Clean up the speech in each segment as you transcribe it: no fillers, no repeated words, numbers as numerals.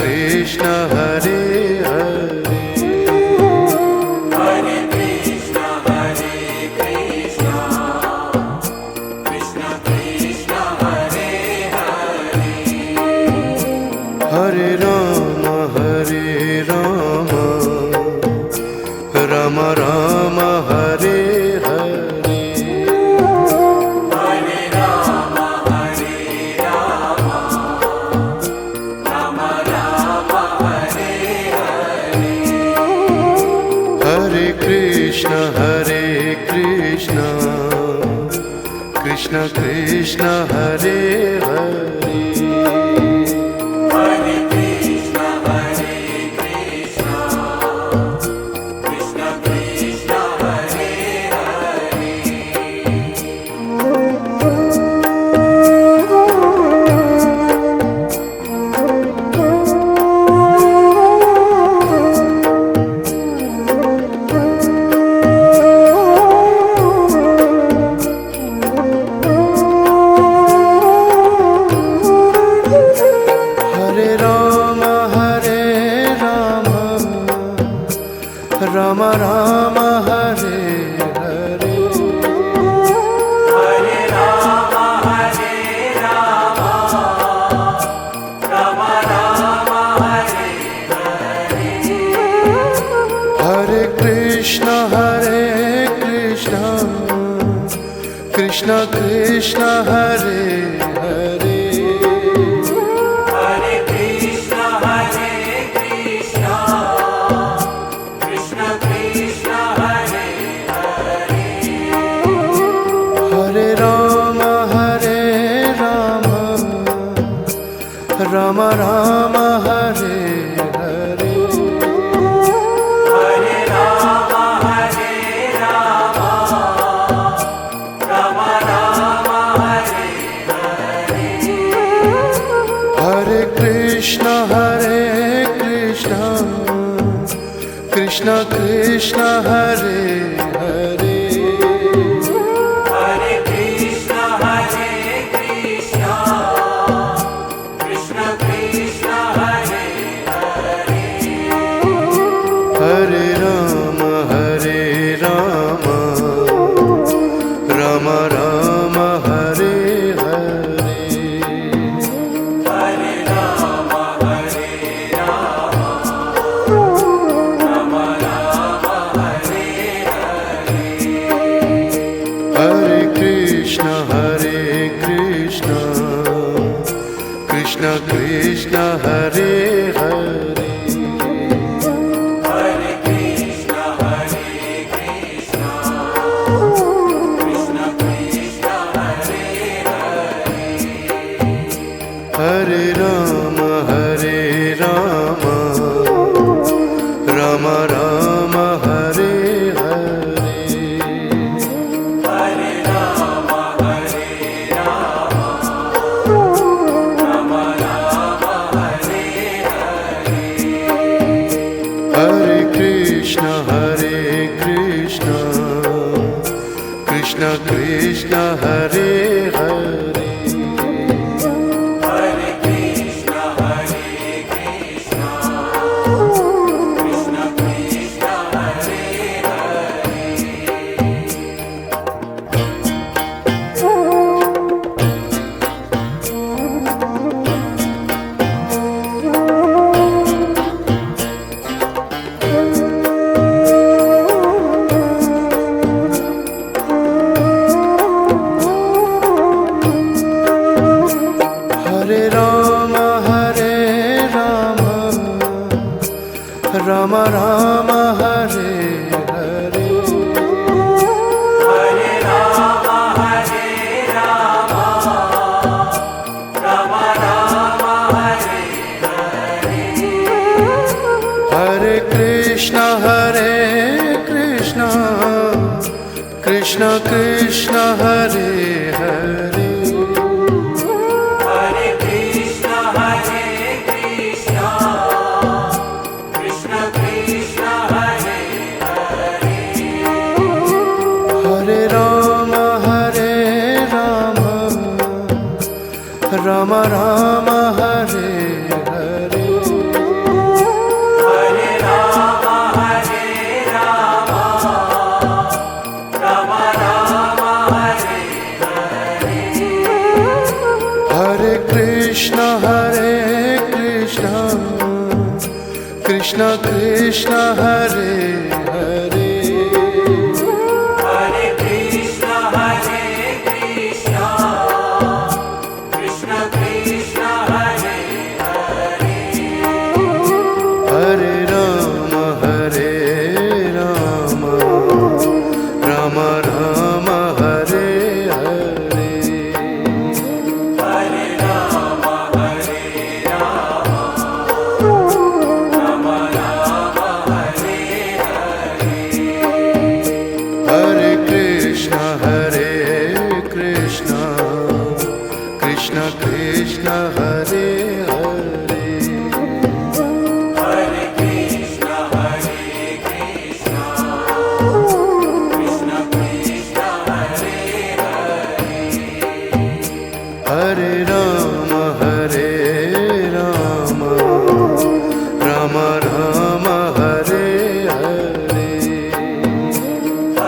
Krishna Hare Hare Hare Krishna Krishna Krishna Hare Hare Hare Ram Ram Ram Hare Hare Hare Ram Ram Ram Hare Hare Hare Krishna Krishna Krishna Hare Hare Hare Krishna Krishna Krishna Hare Hare Hare Ram Ram Ram Hare Hare Hare Ram Ram Ram Hare Hare Hare Krishna Krishna Krishna Hare Hare Hare Krishna Krishna Krishna Hare Hare Hare Ram Ram Ram Hare Hare Hare Ram Ram Ram Hare Hare Hare Krishna Krishna Krishna Hare Hare Hare Krishna Krishna Krishna Hare Hare Hare Ram Ram Ram Hare Hare Hare Ram Ram Ram Hare Hare Hare Krishna Krishna Krishna Hare Hare Hare Krishna Krishna Krishna Hare Hare Hare Ram Ram Ram Hare Hare Hare Ram Ram Ram Hare Hare Hare Krishna Krishna Krishna Hare Hare Hare Krishna Krishna Krishna Hare Hare Hare Ram Ram Ram Hare Hare Hare Ram Ram Ram Hare Hare Hare Krishna Krishna Krishna Hare Hare Hare Krishna Krishna Krishna Hare Hare Hare Ram Ram Ram Hare Hare Krishna Krishna Hare Hare Hare Krishna Hare Krishna Krishna Krishna Hare Hare Hare Rama Hare Rama Rama Rama Hare Hare Hare Rama Hare Rama Rama Rama Hare Hare Krishna Hare Krishna Krishna Krishna Hare Hare Hare Krishna Hare Krishna Krishna Krishna Hare Hare Rama Hare Rama Rama Rama Hare Hare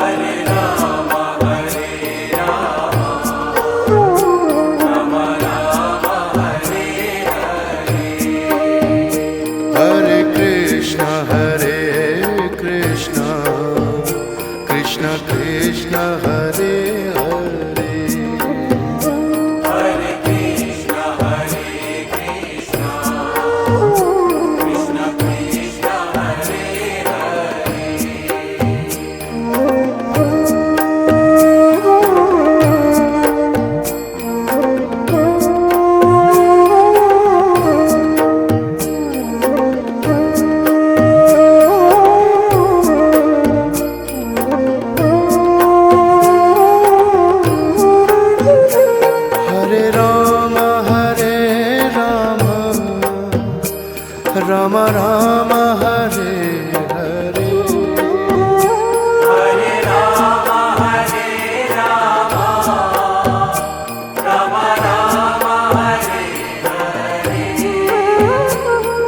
Hare Rama Hare Rama Rama Rama Hare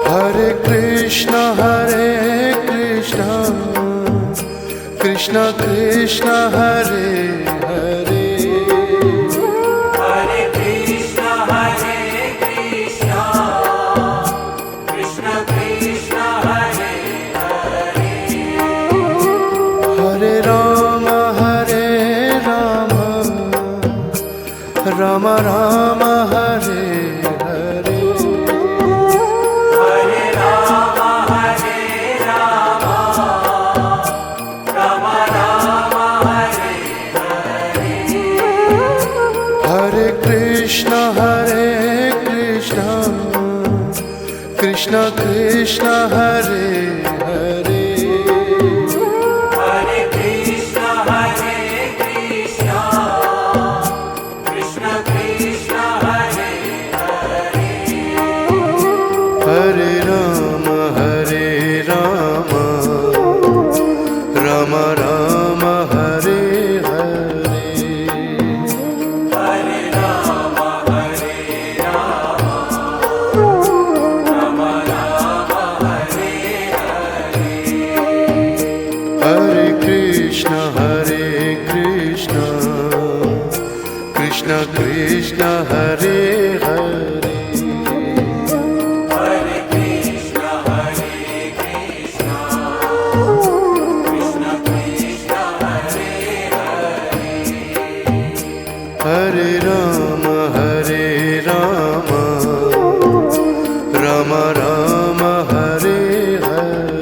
Hare Krishna Hare Krishna Krishna Krishna Hare Hare Hare Krishna Hare Krishna Krishna Krishna Hare Hare Rama Hare Rama Rama Rama Hare Hare Hare Rama Hare Rama Rama Rama Hare Hare Krishna Hare Krishna Krishna Krishna Hare Hare Hare Krishna Hare Krishna Krishna Krishna Hare Hare Rama Hare Rama Rama Rama Hare Hare Hare Rama Hare Rama Rama Rama Hare Hare Krishna Hare Krishna Krishna Krishna Hare Hare Hare Krishna Hare Krishna Krishna Krishna Hare Hare Rama Hare Rama Rama Rama Hare Hare Hare Rama Hare Rama Rama Rama Hare Hare Krishna Hare Krishna Krishna Krishna Hare Hare Hare Krishna Hare Krishna Krishna Krishna Hare Hare Rama Hare Rama Rama Rama Hare Hare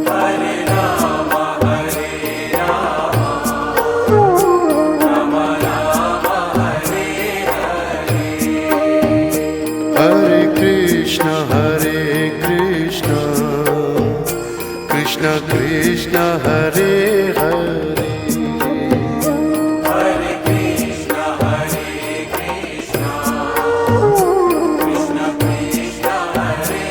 Hare Rama Hare Rama Rama Rama Hare Hare Krishna Hare Krishna Krishna Krishna Hare Hare Hare Krishna Hare Krishna Krishna Krishna Hare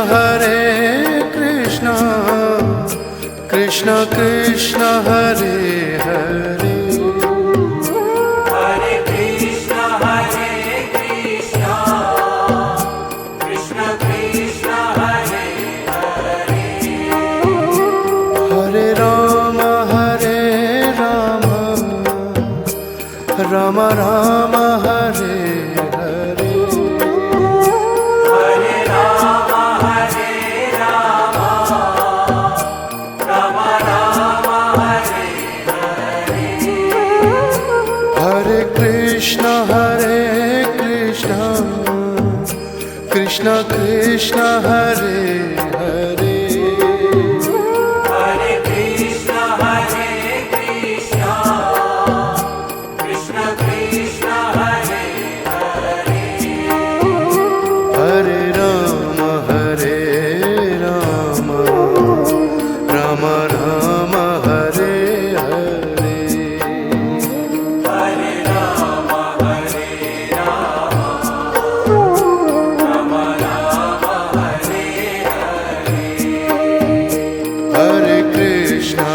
Hare Krishna, Krishna Krishna Hare Hare, Hare Krishna, Krishna Krishna, Hare Hare, Hare Rama, Rama Rama, Hare Hare, Hare Rama, Rama Rama, Hare Hare, Hare Krishna, Krishna Krishna, Hare Hare, Hare Krishna, Krishna Krishna, Hare Hare, Hare Rama, Rama Rama, Hare Hare, Hare Rama, Rama Rama, Hare Hare, Hare Krishna,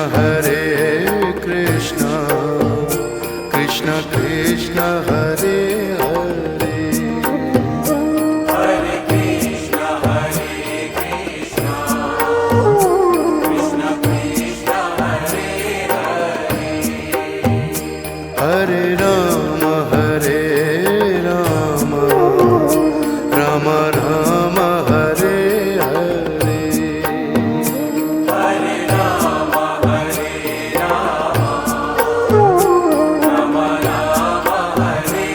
Krishna Krishna, Hare Hare, Hare Krishna, Krishna Krishna, Hare Hare, Hare Rama, Rama Rama, Hare Hare, Hare Rama, Rama Rama, Hare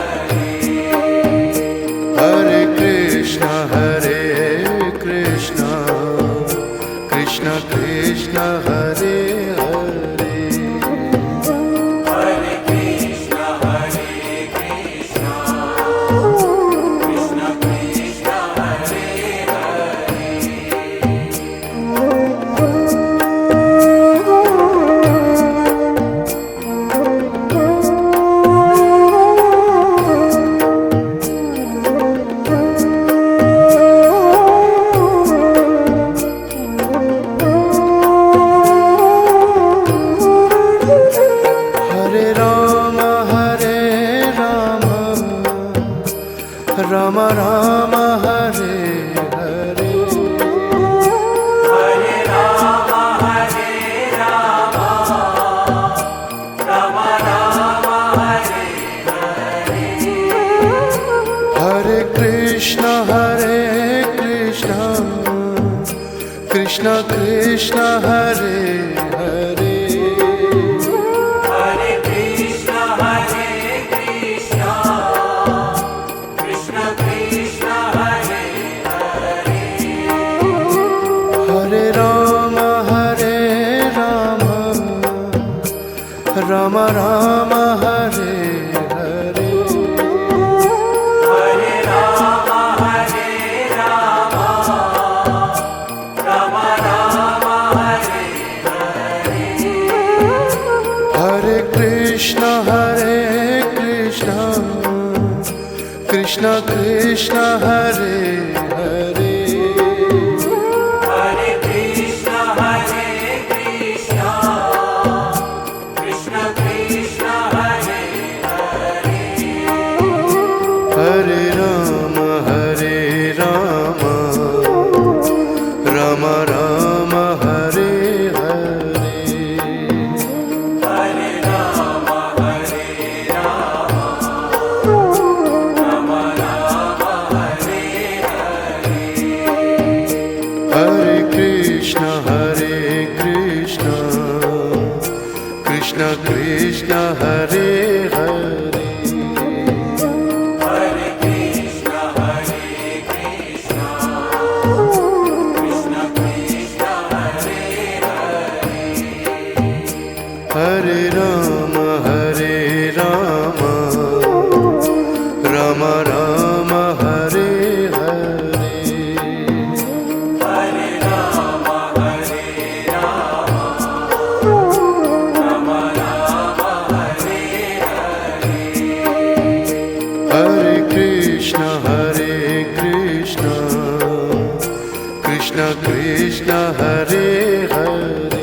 Hare, Hare Krishna, Krishna Krishna, Hare Hare, Hare Krishna, Krishna Krishna, Hare Hare Rama, Rama Rama, Hare Hare, Hare Rama, Rama Rama, Hare Hare, Hare Krishna, Krishna Krishna, Hare Hare, Hare Krishna, Krishna Krishna, Hare Hare, Hare Rama, Rama Rama, Hare Hare, Hare Rama, Rama Rama, Hare Hare, Hare Krishna, Krishna Krishna, Hare Hare, Hare Krishna, Krishna Krishna, Hare Hare, Hare Rama, Rama Rama, Hare Hare, Hare Rama, Rama Rama, Hare Hare, Hare Krishna, Krishna Krishna, Hare Hare, Hare Krishna, Krishna Krishna, Hare Hare, Hare Rama, Rama Rama, Hare Hare, Hare Rama, Rama Rama, Hare Krishna Krishna Hare Hare